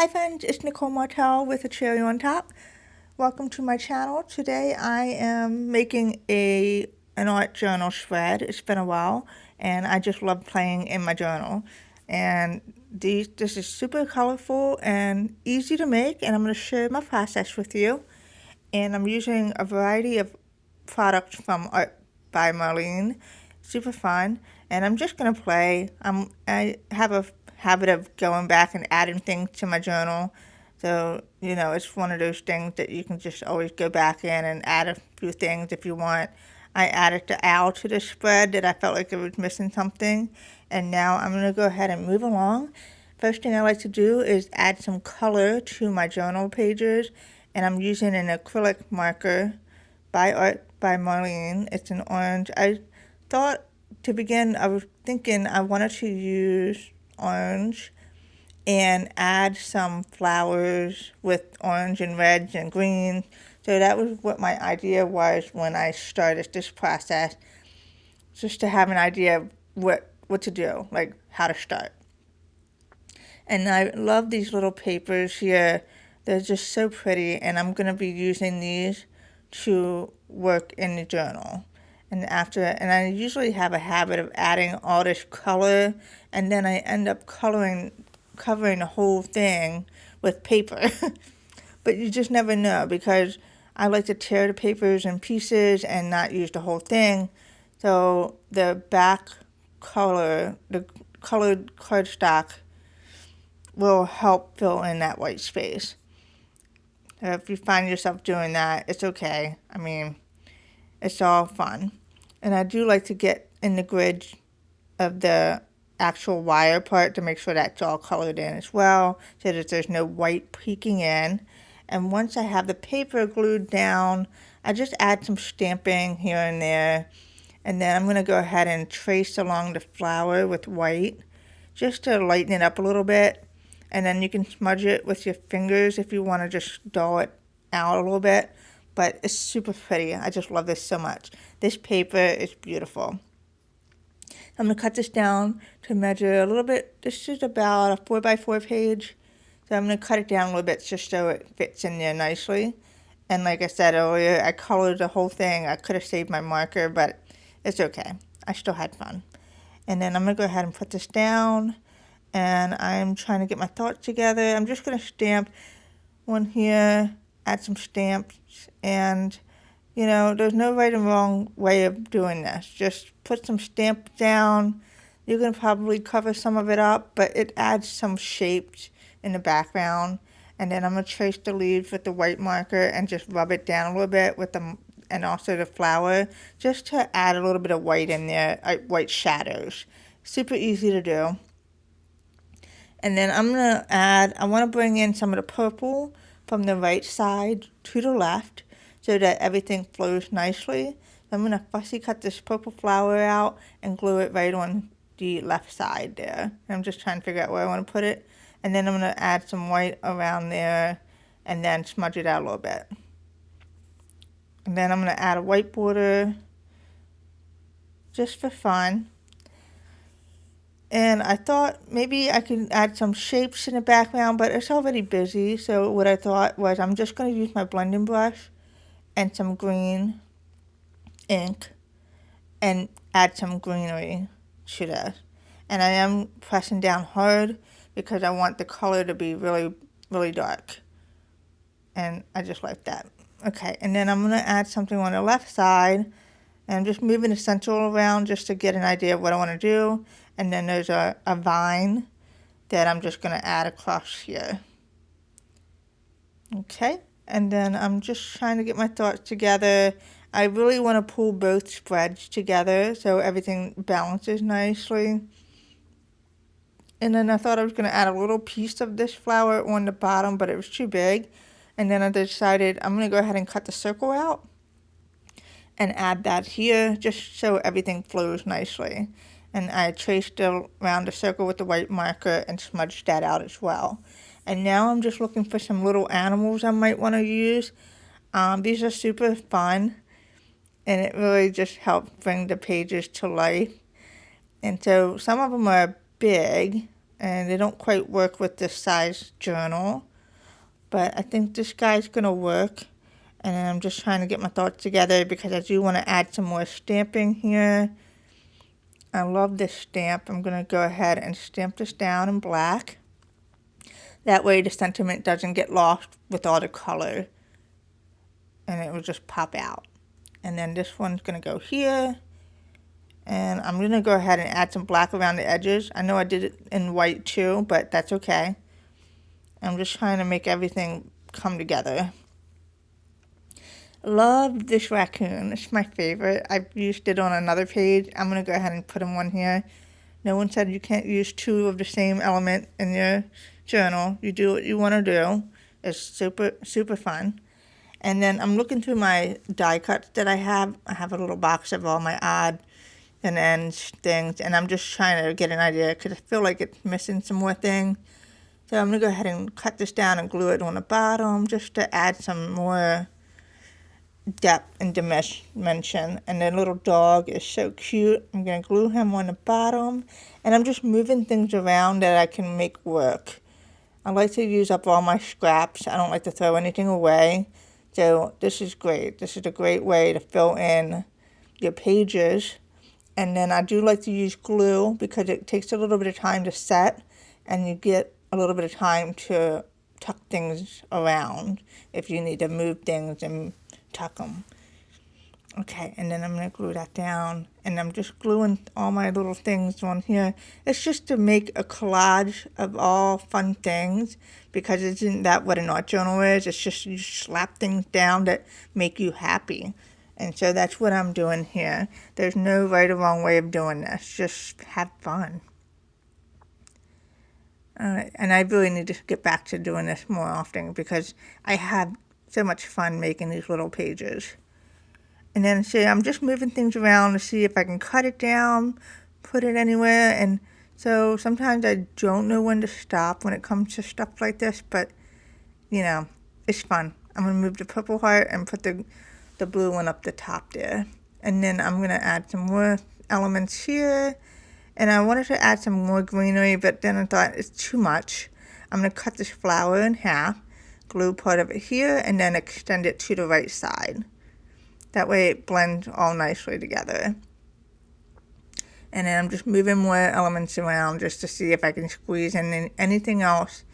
Hi friends, it's Nicole Martel with a cherry on top. Welcome to my channel. Today I am making an art journal spread. It's been a while and I just love playing in my journal. And this is super colorful and easy to make, and I'm going to share my process with you. And I'm using a variety of products from Art by Marlene. Super fun. And I'm just going to play. I have a habit of going back and adding things to my journal. So, it's one of those things that you can just always go back in and add a few things if you want. I added the owl to the spread that I felt like it was missing something. And now I'm going to go ahead and move along. First thing I like to do is add some color to my journal pages. And I'm using an acrylic marker by Art by Marlene. It's an orange. I thought to begin, I was thinking I wanted to use orange and add some flowers with orange and reds and greens. So that was what my idea was when I started this process, just to have an idea of what to do, like how to start. And I love these little papers here. They're just so pretty, and I'm going to be using these to work in the journal. And I usually have a habit of adding all this color, and then I end up covering the whole thing with paper. But you just never know, because I like to tear the papers in pieces and not use the whole thing. So the back color, the colored cardstock, will help fill in that white space. So if you find yourself doing that, it's okay. I mean, it's all fun. And I do like to get in the grid of the actual wire part to make sure that's all colored in as well, so that there's no white peeking in. And once I have the paper glued down, I just add some stamping here and there. And then I'm going to go ahead and trace along the flower with white, just to lighten it up a little bit. And then you can smudge it with your fingers if you want to just dull it out a little bit. But it's super pretty. I just love this so much. This paper is beautiful. I'm going to cut this down to measure a little bit. This is about a 4x4 page. So I'm going to cut it down a little bit just so it fits in there nicely. And like I said earlier, I colored the whole thing. I could have saved my marker, but it's okay. I still had fun. And then I'm going to go ahead and put this down. And I'm trying to get my thoughts together. I'm just going to stamp one here, add some stamps, and there's no right and wrong way of doing this. Just put some stamps down. You can probably cover some of it up, but it adds some shapes in the background. And then I'm going to trace the leaves with the white marker and just rub it down a little bit with and also the flower, just to add a little bit of white in there, white shadows. Super easy to do. And then I want to bring in some of the purple from the right side to the left so that everything flows nicely. So I'm going to fussy cut this purple flower out and glue it right on the left side there. And I'm just trying to figure out where I want to put it. And then I'm going to add some white around there and then smudge it out a little bit. And then I'm going to add a white border just for fun. And I thought maybe I could add some shapes in the background, but it's already busy. So what I thought was I'm just going to use my blending brush and some green ink and add some greenery to this. And I am pressing down hard because I want the color to be really, really dark. And I just like that. Okay, and then I'm going to add something on the left side. And I'm just moving the stencil around just to get an idea of what I want to do. And then there's a vine that I'm just going to add across here. Okay, and then I'm just trying to get my thoughts together. I really want to pull both spreads together so everything balances nicely. And then I thought I was going to add a little piece of this flower on the bottom, but it was too big. And then I decided I'm going to go ahead and cut the circle out and add that here just so everything flows nicely. And I traced around the circle with the white marker and smudged that out as well. And now I'm just looking for some little animals I might want to use. These are super fun, and it really just helps bring the pages to life. And so some of them are big, and they don't quite work with this size journal, but I think this guy's gonna work. And then I'm just trying to get my thoughts together because I do want to add some more stamping here. I love this stamp. I'm going to go ahead and stamp this down in black. That way the sentiment doesn't get lost with all the color, and it will just pop out. And then this one's going to go here. And I'm going to go ahead and add some black around the edges. I know I did it in white too, but that's okay. I'm just trying to make everything come together. Love this raccoon. It's my favorite. I've used it on another page. I'm going to go ahead and put him on here. No one said you can't use two of the same element in your journal. You do what you want to do. It's super, super fun. And then I'm looking through my die cuts that I have. I have a little box of all my odd and ends things, and I'm just trying to get an idea because I feel like it's missing some more things. So I'm going to go ahead and cut this down and glue it on the bottom just to add some more depth and dimension. And the little dog is so cute. I'm going to glue him on the bottom, and I'm just moving things around that I can make work. I like to use up all my scraps. I don't like to throw anything away. So this is great. This is a great way to fill in your pages. And then I do like to use glue because it takes a little bit of time to set, and you get a little bit of time to tuck things around if you need to move things and tuck them. Okay, and then I'm going to glue that down, and I'm just gluing all my little things on here. It's just to make a collage of all fun things, because isn't that what an art journal is? It's just you slap things down that make you happy. And so that's what I'm doing here. There's no right or wrong way of doing this. Just have fun. And I really need to get back to doing this more often because I have so much fun making these little pages. And then see, I'm just moving things around to see if I can cut it down, put it anywhere. And so sometimes I don't know when to stop when it comes to stuff like this, but you know, it's fun. I'm going to move the purple heart and put the blue one up the top there. And then I'm going to add some more elements here. And I wanted to add some more greenery, but then I thought it's too much. I'm going to cut this flower in half, glue part of it here, and then extend it to the right side. That way it blends all nicely together. And then I'm just moving more elements around just to see if I can squeeze in anything else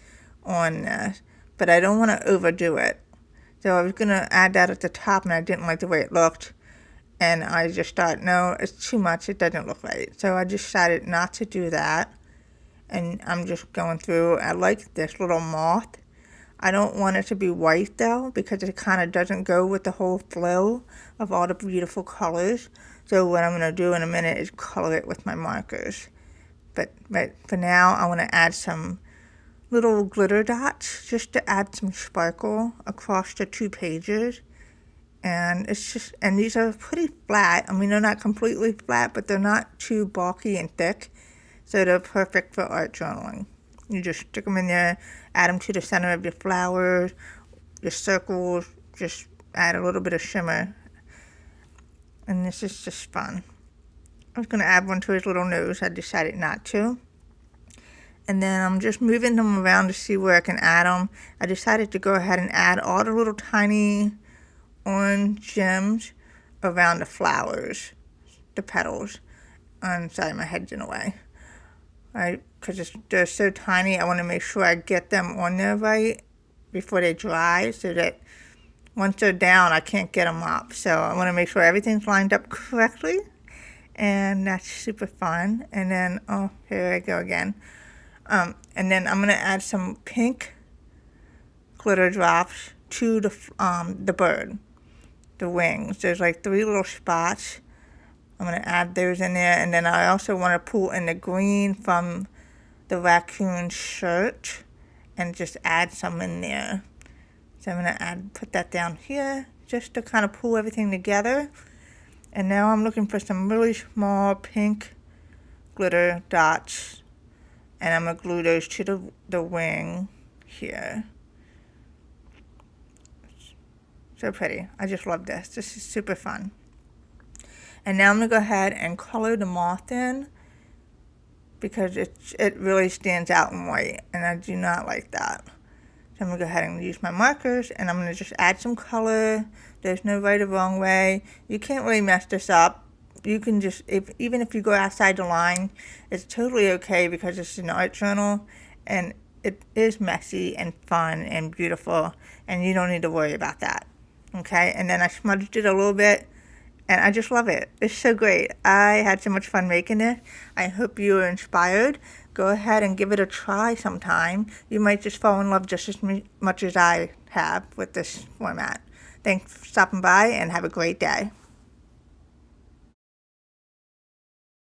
on this. But I don't want to overdo it. So I was going to add that at the top, and I didn't like the way it looked. And I just thought, no, it's too much. It doesn't look right. So I decided not to do that. And I'm just going through. I like this little moth. I don't want it to be white, though, because it kind of doesn't go with the whole flow of all the beautiful colors. So what I'm going to do in a minute is color it with my markers. But for now, I want to add some little glitter dots just to add some sparkle across the two pages. And it's just, and these are pretty flat. I mean, they're not completely flat, but they're not too bulky and thick. So they're perfect for art journaling. You just stick them in there, add them to the center of your flowers, your circles, just add a little bit of shimmer. And this is just fun. I was going to add one to his little nose. I decided not to. And then I'm just moving them around to see where I can add them. I decided to go ahead and add all the little tiny orange gems around the flowers, the petals. I'm sorry, my head's in the way. Right, because they're so tiny, I want to make sure I get them on there right before they dry, so that once they're down, I can't get them up. So I want to make sure everything's lined up correctly, and that's super fun. And then, oh, here I go again. And then I'm going to add some pink glitter drops to the bird, the wings. There's like 3 little spots. I'm going to add those in there. And then I also want to pull in the green from the raccoon shirt and just add some in there. So I'm going to put that down here just to kind of pull everything together. And now I'm looking for some really small pink glitter dots. And I'm going to glue those to the wing here. So pretty. I just love this. This is super fun. And now I'm going to go ahead and color the moth in. because it really stands out in white, and I do not like that. So I'm going to go ahead and use my markers, and I'm going to just add some color. There's no right or wrong way. You can't really mess this up. You can just, even if you go outside the line, it's totally okay because it's an art journal, and it is messy and fun and beautiful, and you don't need to worry about that. Okay, and then I smudged it a little bit, and I just love it. It's so great. I had so much fun making it. I hope you are inspired. Go ahead and give it a try sometime. You might just fall in love just as much as I have with this format. Thanks for stopping by, and have a great day.